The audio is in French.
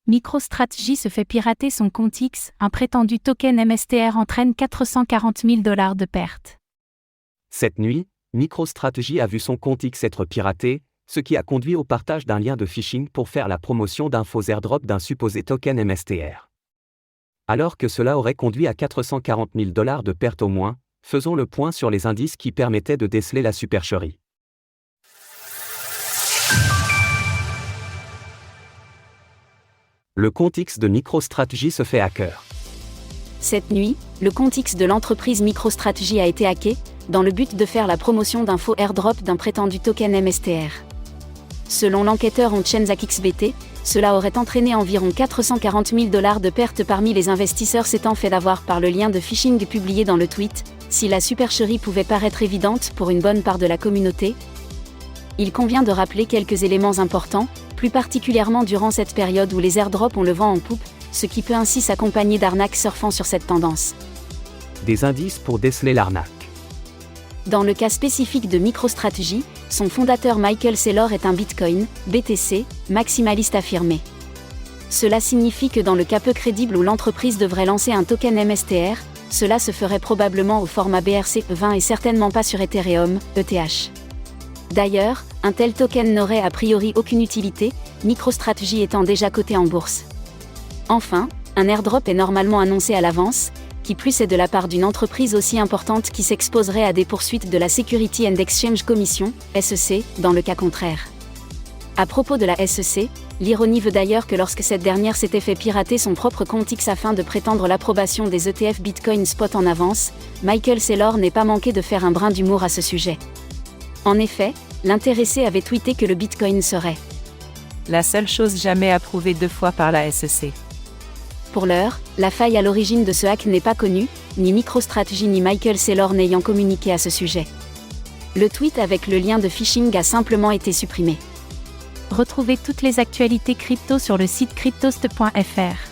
MicroStrategy se fait pirater son compte X, un prétendu token MSTR entraîne $440 000 de pertes. Cette nuit, MicroStrategy a vu son compte X être piraté, ce qui a conduit au partage d'un lien de phishing pour faire la promotion d'un faux airdrop d'un supposé token MSTR. Alors que cela aurait conduit à $440 000 de pertes au moins, faisons le point sur les indices qui permettaient de déceler la supercherie. Le compte X de MicroStrategy se fait hacker. Cette nuit, le compte X de l'entreprise MicroStrategy a été hacké, dans le but de faire la promotion d'un faux airdrop d'un prétendu token MSTR. Selon l'enquêteur on-chain ZachXBT, cela aurait entraîné environ $440 000 de pertes parmi les investisseurs s'étant fait avoir par le lien de phishing publié dans le tweet. Si la supercherie pouvait paraître évidente pour une bonne part de la communauté, il convient de rappeler quelques éléments importants, plus particulièrement durant cette période où les airdrops ont le vent en poupe, ce qui peut ainsi s'accompagner d'arnaques surfant sur cette tendance. Des indices pour déceler l'arnaque. Dans le cas spécifique de MicroStrategy, son fondateur Michael Saylor est un Bitcoin, BTC, maximaliste affirmé. Cela signifie que dans le cas peu crédible où l'entreprise devrait lancer un token MSTR, cela se ferait probablement au format BRC-20 et certainement pas sur Ethereum, ETH. D'ailleurs, un tel token n'aurait a priori aucune utilité, MicroStrategy étant déjà coté en bourse. Enfin, un airdrop est normalement annoncé à l'avance, qui plus est de la part d'une entreprise aussi importante qui s'exposerait à des poursuites de la Security and Exchange Commission, SEC, dans le cas contraire. À propos de la SEC, l'ironie veut d'ailleurs que lorsque cette dernière s'était fait pirater son propre compte X afin de prétendre l'approbation des ETF Bitcoin Spot en avance, Michael Saylor n'ait pas manqué de faire un brin d'humour à ce sujet. En effet, l'intéressé avait tweeté que le Bitcoin serait la seule chose jamais approuvée 2 fois par la SEC. Pour l'heure, la faille à l'origine de ce hack n'est pas connue, ni MicroStrategy ni Michael Saylor n'ayant communiqué à ce sujet. Le tweet avec le lien de phishing a simplement été supprimé. Retrouvez toutes les actualités crypto sur le site cryptost.fr.